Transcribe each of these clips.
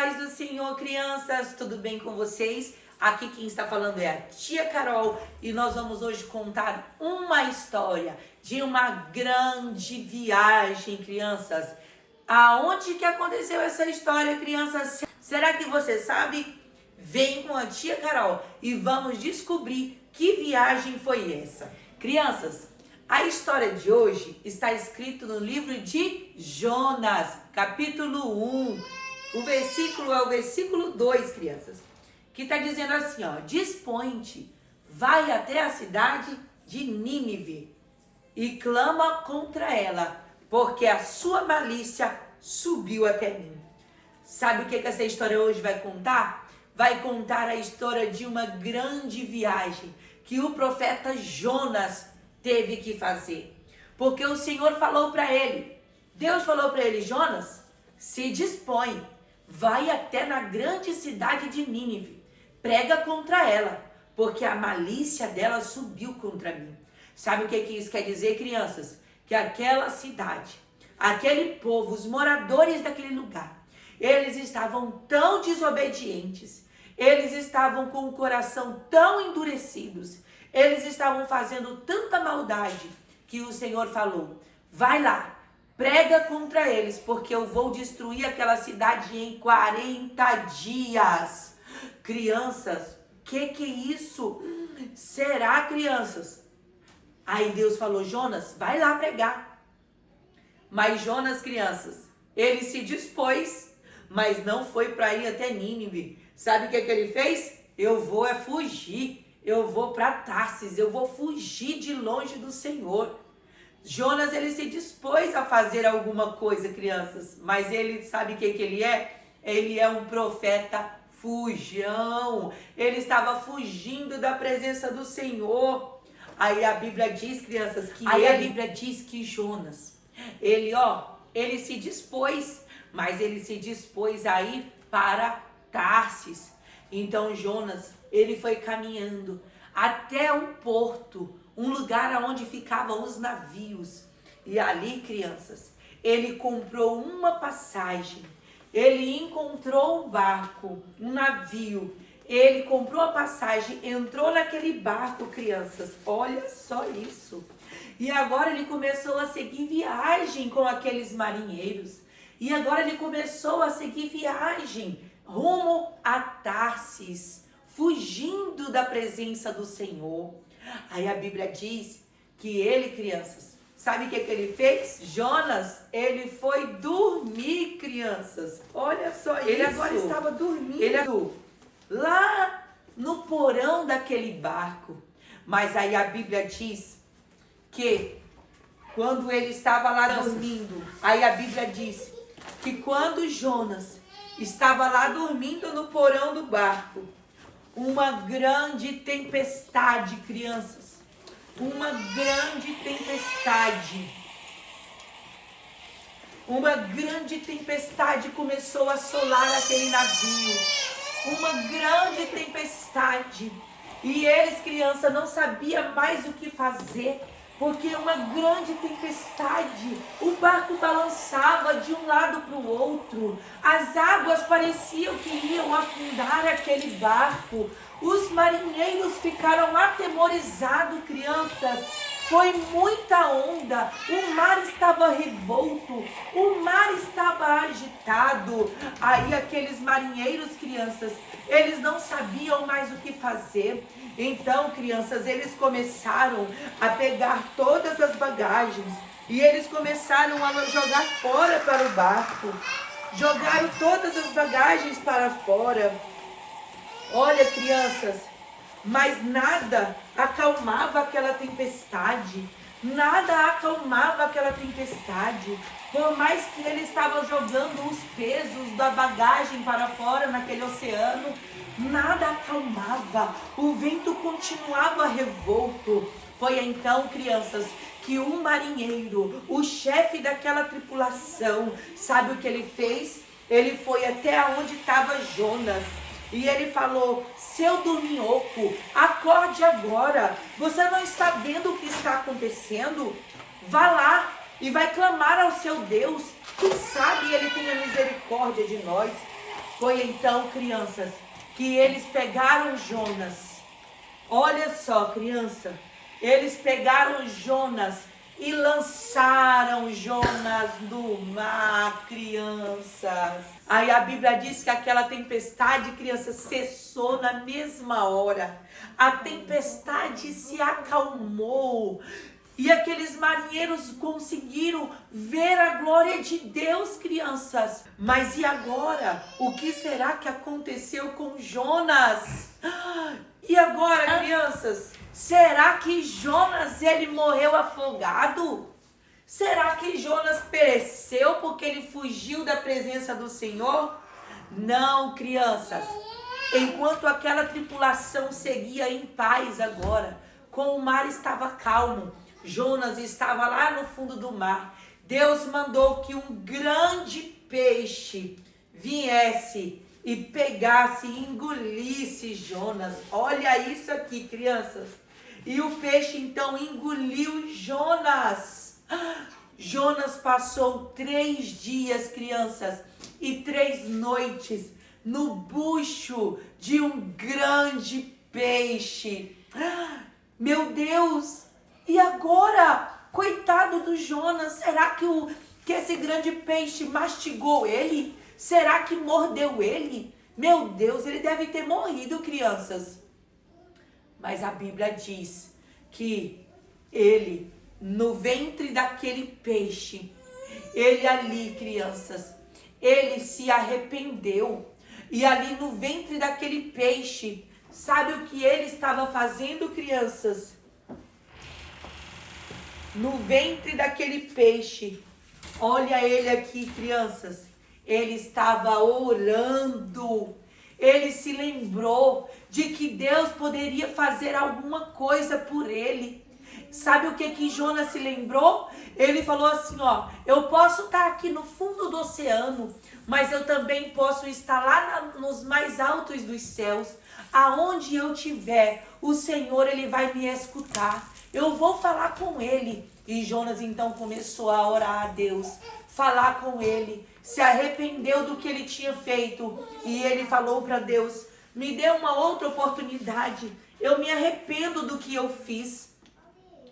paz do Senhor, crianças, tudo bem com vocês? Aqui quem está falando é a tia Carol e nós vamos hoje contar uma história de uma grande viagem, crianças. Aonde que aconteceu essa história, crianças? Será que você sabe? Vem com a tia Carol e vamos descobrir que viagem foi essa. Crianças, a história de hoje está escrito no livro de Jonas, capítulo 1. O versículo é o versículo 2, crianças, que está dizendo assim, ó: dispõe-te, vai até a cidade de Nínive e clama contra ela, porque a sua malícia subiu até mim. Sabe o que essa história hoje vai contar? Vai contar a história de uma grande viagem que o profeta Jonas teve que fazer. Porque o Senhor falou para ele, Deus falou para ele: Jonas, se dispõe, vai até na grande cidade de Nínive, prega contra ela, porque a malícia dela subiu contra mim. Sabe o que isso quer dizer, crianças? Que aquela cidade, aquele povo, os moradores daquele lugar, eles estavam tão desobedientes, eles estavam com o coração tão endurecidos, eles estavam fazendo tanta maldade, que o Senhor falou: vai lá, prega contra eles, porque eu vou destruir aquela cidade em 40 dias. Crianças, que é isso? Será, crianças? Aí Deus falou: Jonas, vai lá pregar. Mas Jonas, crianças, ele se dispôs, mas não foi para ir até Nínive. Sabe o que ele fez? Eu vou fugir, eu vou para Tarsis, eu vou fugir de longe do Senhor. Jonas, ele se dispôs a fazer alguma coisa, crianças, mas ele sabe o que ele é? Ele é um profeta fujão. Ele estava fugindo da presença do Senhor. Aí a Bíblia diz, crianças, que Jonas, ele se dispôs, mas ele se dispôs a ir para Tarsis. Então Jonas, ele foi caminhando até um porto, um lugar onde ficavam os navios. E ali, crianças, ele comprou uma passagem. Ele encontrou um barco, um navio. Ele comprou a passagem, entrou naquele barco, crianças. Olha só isso. E agora ele começou a seguir viagem com aqueles marinheiros. E agora ele começou a seguir viagem rumo a Tarsis, fugindo da presença do Senhor. Aí a Bíblia diz que ele, crianças, sabe o que ele fez? Jonas, ele foi dormir, crianças. Olha só isso. Ele agora estava dormindo lá no porão daquele barco. Mas aí a Bíblia diz que quando ele estava lá dormindo, aí a Bíblia diz que quando Jonas estava lá dormindo no porão do barco, uma grande tempestade, crianças, uma grande tempestade começou a assolar aquele navio, uma grande tempestade, e eles, crianças, não sabiam mais o que fazer, porque uma grande tempestade, o barco balançava de um lado para o outro, as águas pareciam que iam afundar aquele barco, os marinheiros ficaram atemorizados, crianças, foi muita onda, o mar estava revolto, o mar estava agitado. Aí aqueles marinheiros, crianças, eles não sabiam mais o que fazer. Então, crianças, eles começaram a pegar todas as bagagens e eles começaram a jogar fora para o barco. Jogaram todas as bagagens para fora. Olha, crianças, mas nada acalmava aquela tempestade. Nada acalmava aquela tempestade. Por mais que ele estava jogando os pesos da bagagem para fora naquele oceano, nada acalmava. O vento continuava revolto. Foi então, crianças, que um marinheiro, o chefe daquela tripulação, sabe o que ele fez? Ele foi até onde estava Jonas. E ele falou: seu dorminhoco, acorde agora. Você não está vendo o que está acontecendo? Vá lá e vai clamar ao seu Deus. Quem sabe ele tenha misericórdia de nós. Foi então, crianças, que eles pegaram Jonas. Olha só, criança, eles pegaram Jonas e lançaram Jonas no mar, crianças. Aí a Bíblia diz que aquela tempestade, crianças, cessou na mesma hora. A tempestade se acalmou. E aqueles marinheiros conseguiram ver a glória de Deus, crianças. Mas e agora? O que será que aconteceu com Jonas? E agora, crianças? Será que Jonas, ele morreu afogado? Será que Jonas pereceu porque ele fugiu da presença do Senhor? Não, crianças. Enquanto aquela tripulação seguia em paz agora, com o mar estava calmo, Jonas estava lá no fundo do mar. Deus mandou que um grande peixe viesse e pegasse e engolisse Jonas. Olha isso aqui, crianças. E o peixe então engoliu Jonas. Jonas passou 3 dias, crianças, e 3 noites no bucho de um grande peixe. Meu Deus! E agora? Coitado do Jonas, será que esse grande peixe mastigou ele? Será que mordeu ele? Meu Deus, ele deve ter morrido, crianças. Mas a Bíblia diz que ele, no ventre daquele peixe, ele ali, crianças, ele se arrependeu. E ali no ventre daquele peixe, sabe o que ele estava fazendo, crianças? No ventre daquele peixe, olha ele aqui, crianças, ele estava orando. Ele se lembrou de que Deus poderia fazer alguma coisa por ele. Sabe o que Jonas se lembrou? Ele falou assim, ó, eu posso estar aqui no fundo do oceano, mas eu também posso estar lá nos mais altos dos céus. Aonde eu estiver, o Senhor, ele vai me escutar. Eu vou falar com ele. E Jonas então começou a orar a Deus, falar com ele, se arrependeu do que ele tinha feito. E ele falou para Deus, me dê uma outra oportunidade. Eu me arrependo do que eu fiz.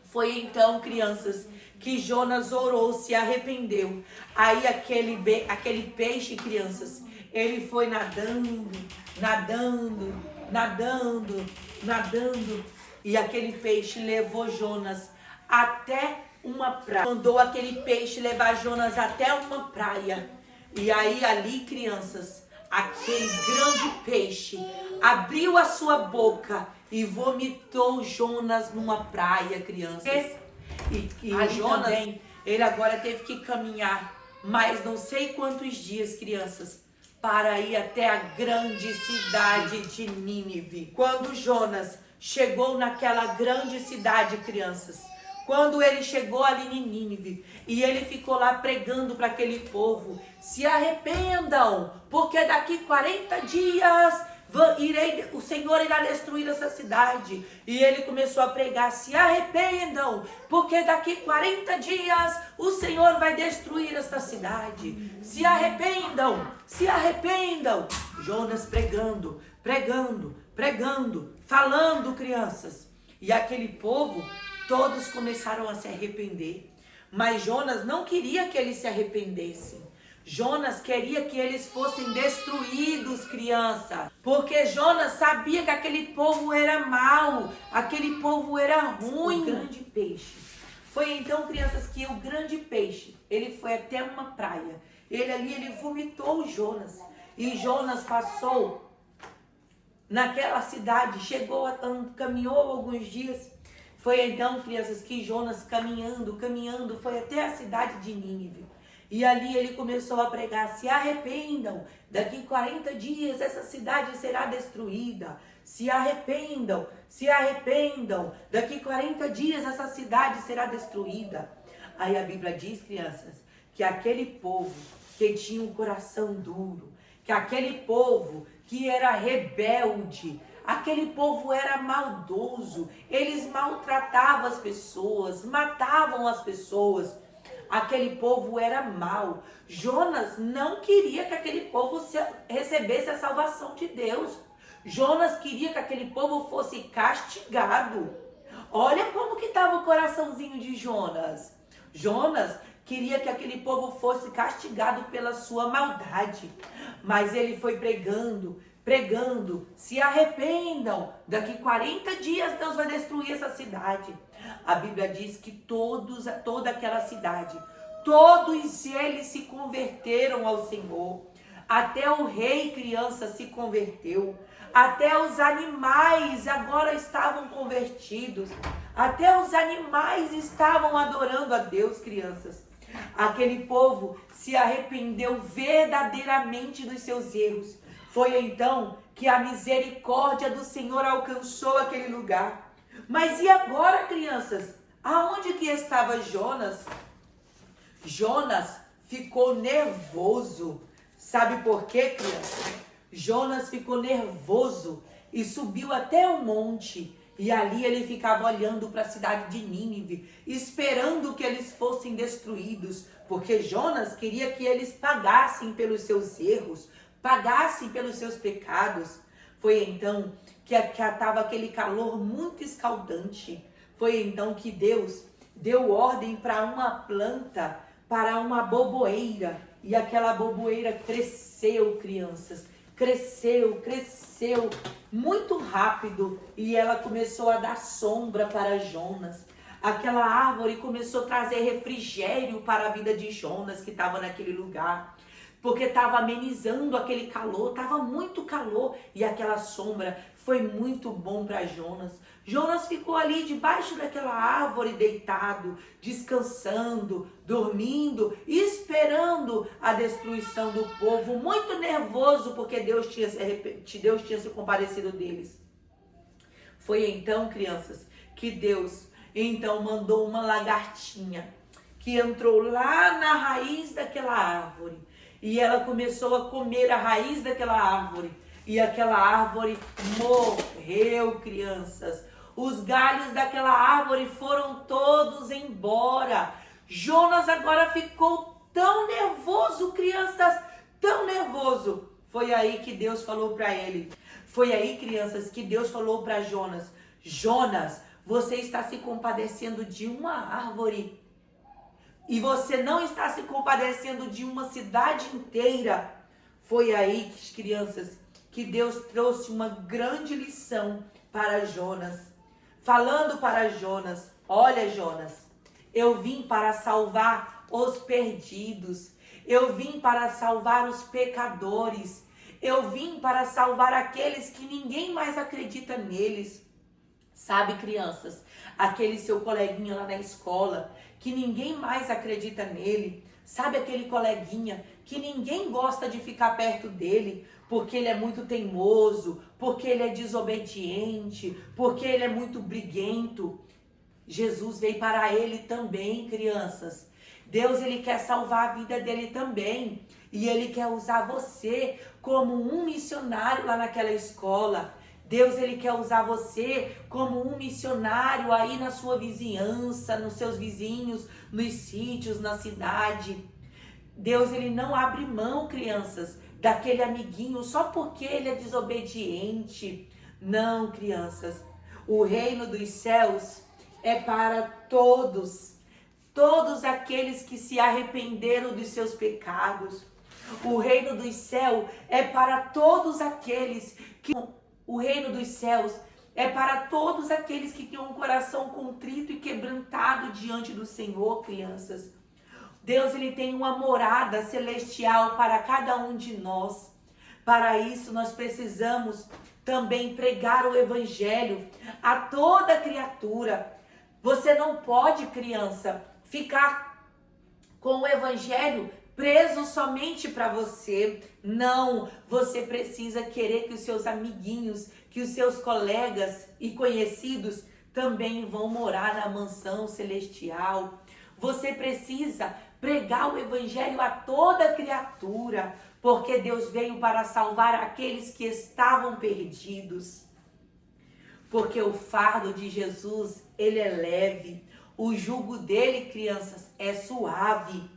Foi então, crianças, que Jonas orou, se arrependeu. Aí aquele peixe, crianças, ele foi nadando, nadando, nadando, nadando. E aquele peixe levou Jonas até uma praia. Mandou aquele peixe levar Jonas até uma praia. E aí ali, crianças, aquele grande peixe abriu a sua boca e vomitou Jonas numa praia, crianças. E Jonas, também, ele agora teve que caminhar mais não sei quantos dias, crianças, para ir até a grande cidade de Nínive. Quando Jonas chegou naquela grande cidade, crianças, quando ele chegou ali em Nínive e ele ficou lá pregando para aquele povo, se arrependam, porque daqui 40 dias o Senhor irá destruir essa cidade. E ele começou a pregar, se arrependam, porque daqui 40 dias o Senhor vai destruir essa cidade. Se arrependam, se arrependam. Jonas pregando, pregando, pregando, falando, crianças. E aquele povo, todos começaram a se arrepender. Mas Jonas não queria que eles se arrependessem. Jonas queria que eles fossem destruídos, criança. Porque Jonas sabia que aquele povo era mau, aquele povo era ruim. O grande peixe. Foi então, crianças, que o grande peixe, ele foi até uma praia. Ele vomitou Jonas. E Jonas passou naquela cidade, caminhou alguns dias. Foi então, crianças, que Jonas caminhando, foi até a cidade de Nínive. E ali ele começou a pregar, se arrependam, daqui 40 dias essa cidade será destruída. Se arrependam, daqui 40 dias essa cidade será destruída. Aí a Bíblia diz, crianças, que aquele povo que tinha um coração duro, que aquele povo que era rebelde, aquele povo era maldoso, eles maltratavam as pessoas, matavam as pessoas. Aquele povo era mau. Jonas não queria que aquele povo recebesse a salvação de Deus. Jonas queria que aquele povo fosse castigado. Olha como que estava o coraçãozinho de Jonas. Jonas queria que aquele povo fosse castigado pela sua maldade. Mas ele foi pregando, se arrependam. Daqui 40 dias Deus vai destruir essa cidade. A Bíblia diz que toda aquela cidade, todos eles se converteram ao Senhor. Até o rei, criança, se converteu. Até os animais agora estavam convertidos. Até os animais estavam adorando a Deus, crianças. Aquele povo se arrependeu verdadeiramente dos seus erros. Foi então que a misericórdia do Senhor alcançou aquele lugar. Mas e agora, crianças? Aonde que estava Jonas? Jonas ficou nervoso. Sabe por quê, crianças? Jonas ficou nervoso e subiu até o monte. E ali ele ficava olhando para a cidade de Nínive, esperando que eles fossem destruídos. Porque Jonas queria que eles pagassem pelos seus erros, pagassem pelos seus pecados. Foi então que estava aquele calor muito escaldante. Foi então que Deus deu ordem para uma planta, para uma boboeira. E aquela boboeira cresceu, crianças. Cresceu muito rápido. E ela começou a dar sombra para Jonas. Aquela árvore começou a trazer refrigério para a vida de Jonas, que estava naquele lugar. Porque estava amenizando aquele calor, estava muito calor. E aquela sombra foi muito bom para Jonas. Jonas ficou ali debaixo daquela árvore deitado, descansando, dormindo, esperando a destruição do povo, muito nervoso porque Deus tinha se compadecido deles. Foi então, crianças, que Deus então mandou uma lagartinha que entrou lá na raiz daquela árvore. E ela começou a comer a raiz daquela árvore. E aquela árvore morreu, crianças. Os galhos daquela árvore foram todos embora. Jonas agora ficou tão nervoso, crianças, tão nervoso. Foi aí que Deus falou para ele. Foi aí, crianças, que Deus falou para Jonas. Jonas, você está se compadecendo de uma árvore. E você não está se compadecendo de uma cidade inteira. Foi aí, crianças, que Deus trouxe uma grande lição para Jonas. Falando para Jonas, olha Jonas, eu vim para salvar os perdidos. Eu vim para salvar os pecadores. Eu vim para salvar aqueles que ninguém mais acredita neles. Sabe, crianças, aquele seu coleguinha lá na escola, que ninguém mais acredita nele. Sabe aquele coleguinha que ninguém gosta de ficar perto dele, porque ele é muito teimoso, porque ele é desobediente, porque ele é muito briguento. Jesus veio para ele também, crianças. Deus, ele quer salvar a vida dele também. E ele quer usar você como um missionário lá naquela escola. Deus, ele quer usar você como um missionário aí na sua vizinhança, nos seus vizinhos, nos sítios, na cidade. Deus, ele não abre mão, crianças, daquele amiguinho só porque ele é desobediente. Não, crianças. O reino dos céus é para todos. Todos aqueles que se arrependeram dos seus pecados. O reino dos céus é para todos aqueles que... O reino dos céus é para todos aqueles que têm um coração contrito e quebrantado diante do Senhor, crianças. Deus, ele tem uma morada celestial para cada um de nós. Para isso, nós precisamos também pregar o evangelho a toda criatura. Você não pode, criança, ficar com o evangelho preso somente para você. Não, você precisa querer que os seus amiguinhos, que os seus colegas e conhecidos também vão morar na mansão celestial. Você precisa pregar o evangelho a toda criatura, porque Deus veio para salvar aqueles que estavam perdidos. Porque o fardo de Jesus, ele é leve. O jugo dele, crianças, é suave.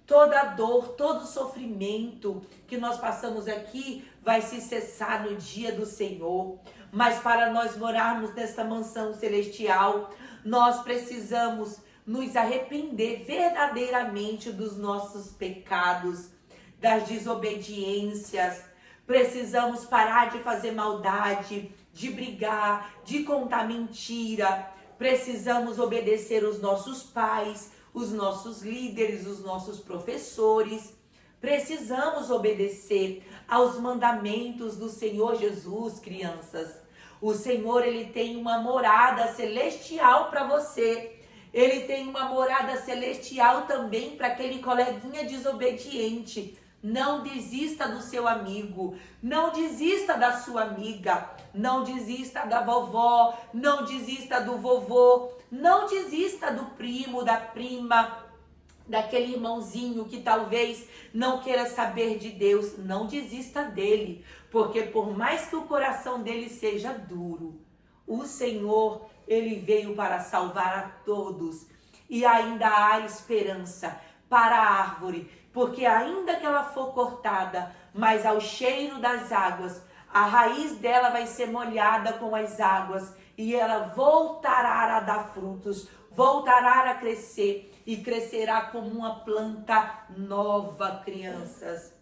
Toda dor, todo sofrimento que nós passamos aqui vai se cessar no dia do Senhor. Mas para nós morarmos nesta mansão celestial, nós precisamos nos arrepender verdadeiramente dos nossos pecados, das desobediências. Precisamos parar de fazer maldade, de brigar, de contar mentira. Precisamos obedecer os nossos pais, os nossos líderes, os nossos professores. Precisamos obedecer aos mandamentos do Senhor Jesus, crianças. O Senhor, ele tem uma morada celestial para você. Ele tem uma morada celestial também para aquele coleguinha desobediente. Não desista do seu amigo, não desista da sua amiga, não desista da vovó, não desista do vovô, não desista do primo, da prima, daquele irmãozinho que talvez não queira saber de Deus. Não desista dele, porque por mais que o coração dele seja duro, o Senhor, ele veio para salvar a todos. E ainda há esperança para a árvore, porque ainda que ela for cortada, mas ao cheiro das águas, a raiz dela vai ser molhada com as águas e ela voltará a dar frutos, voltará a crescer e crescerá como uma planta nova, crianças.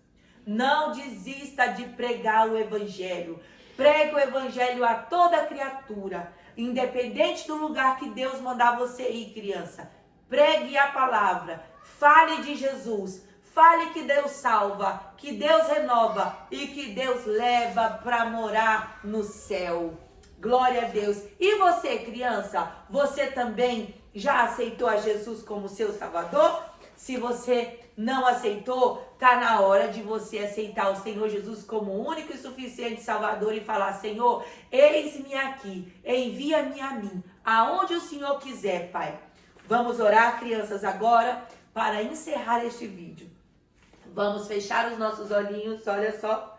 Não desista de pregar o evangelho. Pregue o evangelho a toda criatura, independente do lugar que Deus mandar você ir, criança. Pregue a palavra, fale de Jesus, fale que Deus salva, que Deus renova e que Deus leva para morar no céu. Glória a Deus. E você, criança, você também já aceitou a Jesus como seu Salvador? Se você não aceitou, tá na hora de você aceitar o Senhor Jesus como único e suficiente Salvador e falar: Senhor, eis-me aqui, envia-me a mim, aonde o Senhor quiser, Pai. Vamos orar, crianças, agora para encerrar este vídeo. Vamos fechar os nossos olhinhos, olha só.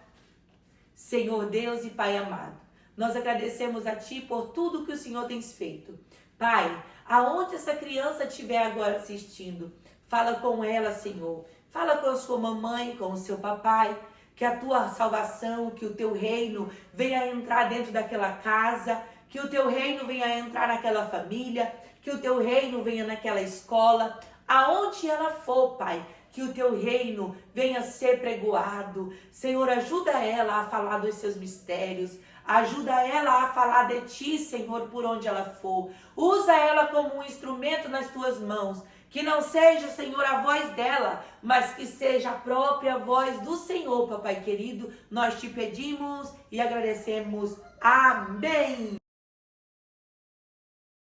Senhor Deus e Pai amado, nós agradecemos a Ti por tudo que o Senhor tem feito. Pai, aonde essa criança estiver agora assistindo, fala com ela, Senhor. Fala com a sua mamãe, com o seu papai, que a Tua salvação, que o Teu reino venha entrar dentro daquela casa, que o Teu reino venha entrar naquela família, que o Teu reino venha naquela escola, aonde ela for, Pai, que o Teu reino venha ser pregoado. Senhor, ajuda ela a falar dos Seus mistérios, ajuda ela a falar de Ti, Senhor, por onde ela for. Usa ela como um instrumento nas Tuas mãos, que não seja, Senhor, a voz dela, mas que seja a própria voz do Senhor, Papai querido. Nós Te pedimos e agradecemos. Amém.